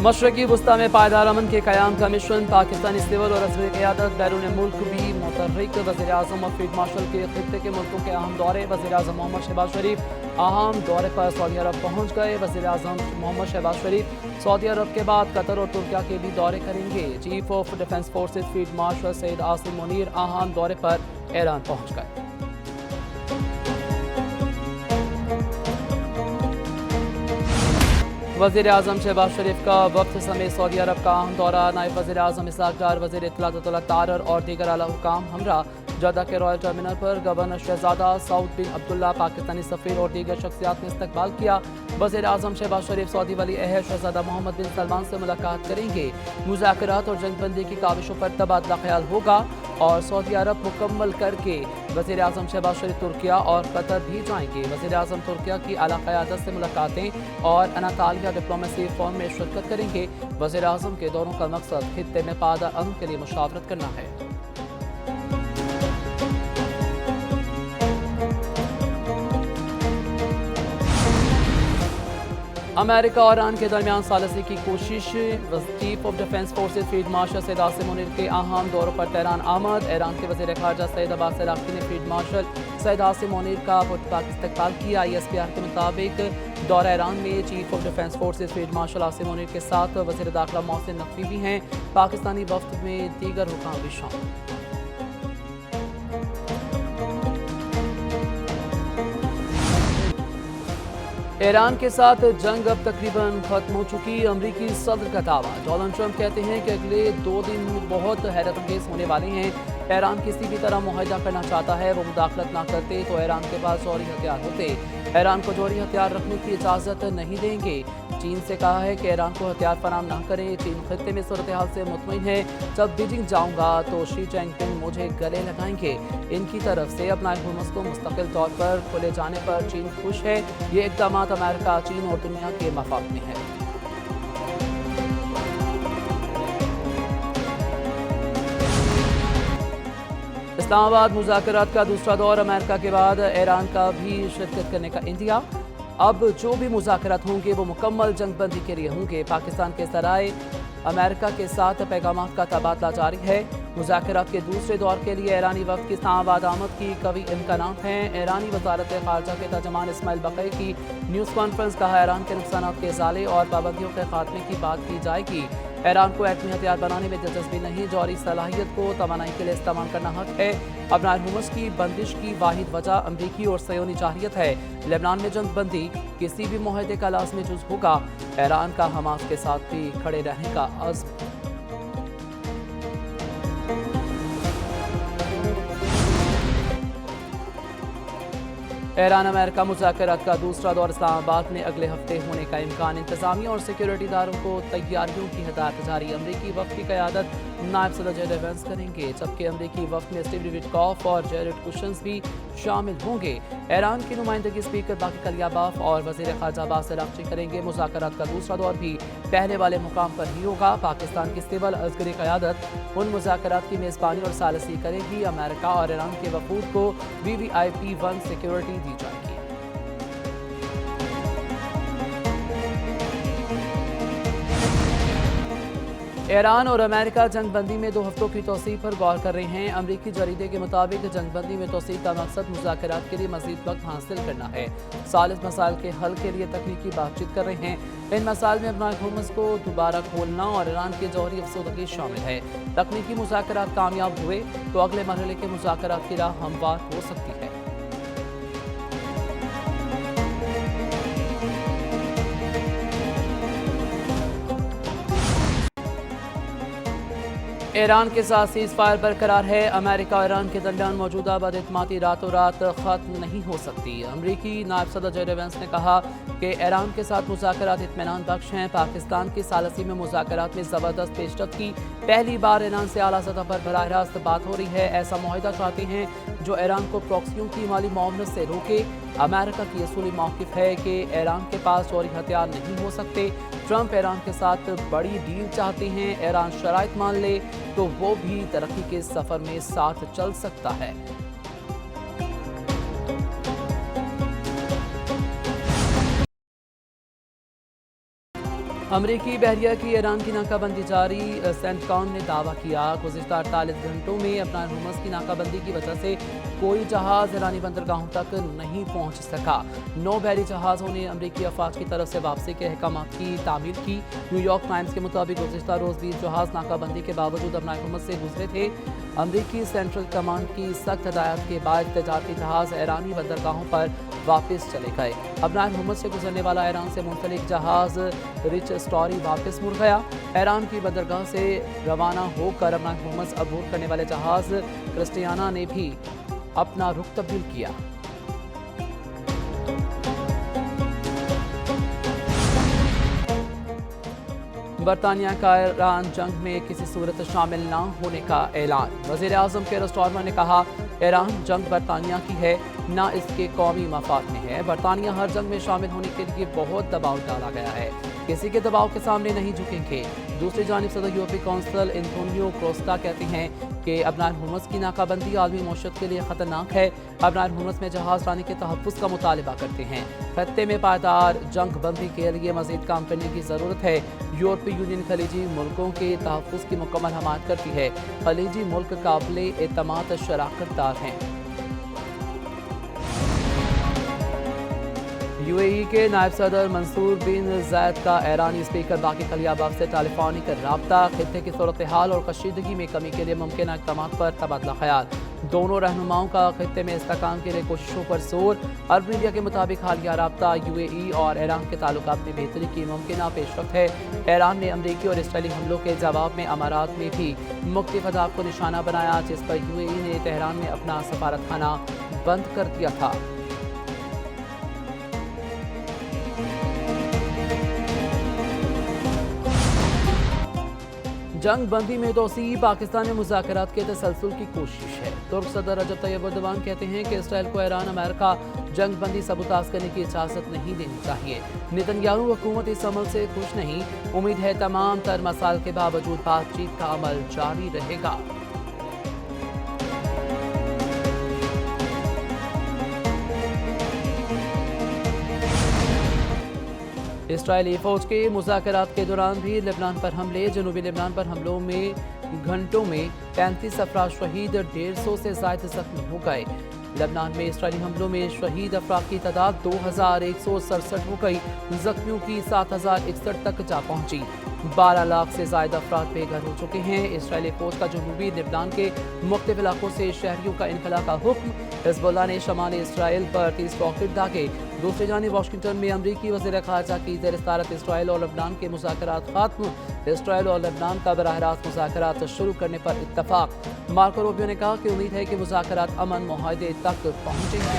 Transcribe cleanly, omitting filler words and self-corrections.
मशरकी वस्ता में पायदार अमन के क़याम का मिशन, पाकिस्तानी सिविल और असली क़यादत बैरून मुल्क भी मुतहर्रिक। वज़ीर आज़म और फील्ड मार्शल के खित्ते के मुल्कों के अहम दौरे। वज़ीर आज़म मोहम्मद शहबाज शरीफ अहम दौरे पर सऊदी अरब पहुँच गए। वज़ीर आज़म मोहम्मद शहबाज शरीफ सऊदी अरब के बाद कतर और तुर्किया के भी दौरे करेंगे। Chief of defence forces field marshal Syed Asim Munir अहम दौरे पर ईरान पहुँच गए। वज़ीर आज़म शहबाज शरीफ का वक्त समेत सऊदी अरब का अहम दौरा। नायब वज़ीर आज़म इसहाक़ डार, वज़ीर इत्तलात तारर और दीगर आला हुकाम हमरा। जद्दा के रॉयल टर्मिनल पर गवर्नर शहजादा सऊद बिन अब्दुल्ला, पाकिस्तानी सफ़ीर और दीगर शख्सियात ने इस्तकबाल किया। वज़ीर आज़म शहबाज शरीफ सऊदी वली अहद शहजादा मोहम्मद बिन सलमान से मुलाकात करेंगे। मुज़ाकरात और जंगबंदी की काविशों पर तबादला ख्याल होगा और सऊदी अरब मुकम्मल करके वज़ीर आज़म शहबाज शरीफ तुर्किया और कतर भी जाएंगे। वज़ीर आज़म तुर्किया की आला क़यादत से मुलाकातें और अनातालिया डिप्लोमेसी फोरम में शिरकत करेंगे। वज़ीर आज़म के दौरों का मकसद खित्ते में पायदार अमन के लिए मुशावरत करना है। अमेरिका और ईरान के दरमियान सालसी की कोशिश। Chief of defence forces field marshal Syed Asim Munir के अहम दौरों पर तेहरान आमद। ईरान के वज़ीर ख़ारजा सैयद अब्बास इराक़ी ने फील्ड मार्शल सैयद आसिम मुनीर का इस्तकबाल किया। ISPR के मुताबिक दौरा ईरान में chief of defence forces field marshal Asim Munir के साथ वज़ीर दाखिला मोहसिन नकवी भी हैं। पाकिस्तानी वफ़द में दीगर हुकाम भी शामिल। ईरान के साथ जंग अब तकरीबन खत्म हो चुकी। अमरीकी सदर का दावा। डोनाल्ड ट्रंप कहते हैं कि अगले 2 दिन बहुत हैरत अंगेज होने वाले हैं। ईरान किसी भी तरह मुआहदा करना चाहता है, वो मुदाखलत ना करते तो ईरान के पास जौहरी हथियार होते। ईरान को जौहरी हथियार रखने की इजाज़त नहीं देंगे। चीन से कहा है कि ईरान को हथियार फराम ना करें। चीन खत्ते में सूरत हाल से मुतमईन है। जब बीजिंग जाऊंगा तो शी जिनपिंग मुझे गले लगाएंगे। इनकी तरफ से अपना हुकूमत को मुस्तकिल तौर पर खोले जाने पर चीन खुश है। ये इक़दाम अमेरिका, चीन और दुनिया के मफाद में है। इस्लामाबाद मुज़ाकरात का दूसरा दौर। अमेरिका के बाद ईरान का भी शिरकत करने का इंतज़ाम। अब जो भी मुज़ाकरात होंगे वो मुकम्मल जंगबंदी के लिए होंगे। पाकिस्तान के ज़राए अमेरिका के साथ पैगामात का तबादला जारी है। मुज़ाकरात के दूसरे दौर के लिए ईरानी वफ़द की इस्लामाबाद आमद की कवी इम्कानात हैं। ईरानी वज़ारत ख़ारजा के तर्जुमान इस्माइल बक़ई की न्यूज़ कॉन्फ्रेंस। कहा, ईरान के नुकसानात के इज़ाले और पाबंदियों के खात्मे की बात की जाएगी। ईरान को एटमी हथियार बनाने में दिलचस्पी नहीं, जौहरी सलाहियत को तवानाई के लिए इस्तेमाल करना हक है। अपना हुकूमत की बंदिश की वाहिद वजह अमरीकी और सयोनी जाहियत है। लेबनान में जंगबंदी किसी भी मुआहदे का लाज़मी जुज़ होगा। ईरान का हमास के साथ भी खड़े रहने का अज़्म। ईरान अमेरिका मुज़ाकरात का दूसरा दौर इस्लामाबाद में अगले हफ्ते होने का इम्कान। इंतजामिया और सिक्योरिटी इदारों को तैयारियों की हिदायत जारी। अमरीकी वफ़द की क़यादत नायब सदर जेड वेंस करेंगे, जबकि अमरीकी वफ़द में स्टीव विटकॉफ और जेरेड कुशन्स भी शामिल होंगे। ईरान की नुमाइंदगी स्पीकर बाकी कलियाबाफ और वज़ीर ख़ारजा अब्बास इराक़ची करेंगे। मुज़ाकरात का दूसरा दौर भी पहले वाले मुकाम पर ही होगा। पाकिस्तान की सिविल अस्करी क़यादत उन मुज़ाकरात की मेज़बानी और सालसी करेगी। अमेरिका और ईरान के वफ़ूद को VVIP 1 सिक्योरिटी दी जाएगी। ईरान और अमेरिका जंगबंदी में 2 हफ्तों की तोसी पर गौर कर रहे हैं। अमरीकी जरीदे के मुताबिक जंगबंदी में तोसी का मकसद मुज़ाकरात के लिए मज़ीद वक्त हासिल करना है। सालिस मसाइल के हल के लिए तकनीकी बातचीत कर रहे हैं। इन मसाइल में अपना हुकूमत को दोबारा खोलना और ईरान की जौहरी अफसरदगी शामिल है। तकनीकी मुज़ाकरात कामयाब हुए तो अगले मरहले के मुज़ाकरात की राह हमवार हो सकती है। ईरान के साथ सीज़ फायर बरकरार है। अमेरिका और ईरान के दरमियान मौजूदा बदइत्मीनाती रातों रात ख़त्म नहीं हो सकती। अमरीकी नायब सदर जेड वेंस ने कहा कि ईरान के साथ मुज़ाकरात इत्मीनान बख्श हैं। पाकिस्तान की सालसी में मुज़ाकरात में ज़बरदस्त पेशरफ्त की। पहली बार ईरान से आला सतह पर बराह रास्त बात हो रही है। ऐसा मुआहदा चाहते हैं जो ईरान को प्रॉक्सियों की माली मुआवनत से रोके। अमेरिका की असूली मौक़िफ़ है कि ईरान के पास जौहरी हथियार नहीं हो सकते। ट्रंप ईरान के साथ बड़ी डील चाहते हैं। ईरान शराइत मान ले तो वो भी तरक्की के सफ़र में साथ चल सकता है। अमरीकी बहरिया की ईरान की नाकाबंदी जारी। सेंटकॉम ने दावा किया गुज़िश्ता 48 घंटों में अपना हुमस की नाकाबंदी की वजह से कोई जहाज़ ईरानी बंदरगाहों तक नहीं पहुंच सका। 9 बहरी जहाज़ों ने अमरीकी अफवाज की तरफ से वापसी के अहकाम की तामील की। न्यूयॉर्क टाइम्स के मुताबिक गुज़िश्ता रोज़ 20 जहाज़ नाकाबंदी के बावजूद अपना हुमस से गुजरे थे। अमरीकी सेंट्रल कमांड की सख्त हदायत के बाद तजारती जहाज़ ईरानी बंदरगाहों पर वापस चले गए। अपना हुमस से गुजरने वाला ईरान से मुंसलिक जहाज़ रिच स्टोरी वापस मुड़ गया। ईरान की बंदरगाह से रवाना होकर अपना हुमस अबूर करने वाले जहाज़ क्रिस्टियाना ने भी अपना रुख तब्दील किया। बरतानिया का ईरान जंग में किसी सूरत शामिल न होने का ऐलान। वज़ीर आज़म केयर स्टारमर ने कहा ईरान जंग बरतानिया की है न इसके कौमी मफाद में है। बरतानिया हर जंग में शामिल होने के लिए बहुत दबाव डाला गया है, किसी के दबाव के सामने नहीं झुकेंगे। दूसरी जानिब सदर यूरोपीय कौंसिल एंटोनियो कोस्टा कहते हैं कि अबनार हुर्मुज़ की नाकाबंदी आलमी मौशत के लिए ख़तरनाक है। अबनार हुर्मुज़ में जहाज़ रानी के तहफ़्फ़ुज़ का मुतालबा करते हैं। खत्ते में पायदार जंग बंदी के लिए मज़ीद काम करने की ज़रूरत है। यूरोपीय यूनियन खलीजी मुल्कों के तहफ़्फ़ुज़ की मुकम्मल हमायत करती है। खलीजी मुल्क काबिल एतमाद शराकतदार हैं। यूएई के नायब सदर मंसूर बिन ज़ायद का ईरानी स्पीकर बाकी खलियाबाग से टेलीफोनिक रब्ता। खित्ते की सूरत हाल और कशीदगी में कमी के लिए मुमकिन इक़दाम पर तबादला ख़याल। दोनों रहनुमाओं का खित्ते में इस्तेहकाम के लिए कोशिशों पर जोर। अरब मीडिया के मुताबिक हालिया रब्ता यूएई और ईरान के ताल्लुकात में बेहतरी की मुमकिन पेशरफ्त है। ईरान ने अमरीकी और इसराइली हमलों के जवाब में अमारात में भी मुख्तलिफ अहदाफ को निशाना बनाया, जिस पर यूएई ने तेहरान में अपना सफारतखाना बंद कर दिया था। जंग बंदी में तोसी पाकिस्तान में मुज़ाकरात के तसलसल की कोशिश है। तुर्क सदर रजब तैयब एर्दोगान कहते हैं कि इसराइल को ईरान अमेरिका जंग बंदी सबूताज करने की इजाज़त नहीं देनी चाहिए। नेतन्याहू हुकूमत इस अमल से खुश नहीं। उम्मीद है तमाम तर मसाइल के बावजूद बातचीत का अमल जारी रहेगा। इसराइली फौज के मुज़ाकरात के दौरान भी लेबनान पर हमले। जनूबी लेबनान पर हमलों में घंटों में 35 अफराद शहीद, 150 से ज़ायद ज़ख्मी हो गए। लेबनान में इसराइली हमलों में शहीद अफराद की तादाद 2167 हो गई। जख्मियों की 7061 तक जा पहुंची। 12 लाख से ज़ायद अफराद बेघर हो चुके हैं। इसराइली फौज का जनूबी लेबनान के मुख्तलिफ इलाकों से शहरियों का इनखला का हुक्म। हिज़्बुल्लाह ने शमाली इसराइल पर 30 रॉकेट दागे। दूसरी जानिब वाशिंगटन में अमरीकी वज़ीर ख़ारजा की ज़ेर सदारत इसराइल और लेबनान के मुज़ाकरात ख़त्म। इसराइल और लेबनान का बराह रास्त मुज़ाकरात शुरू करने पर इत्तफ़ाक़। मार्को रूबियो ने कहा कि उम्मीद है कि मुज़ाकरात अमन मुआहदे तक पहुँचेंगे।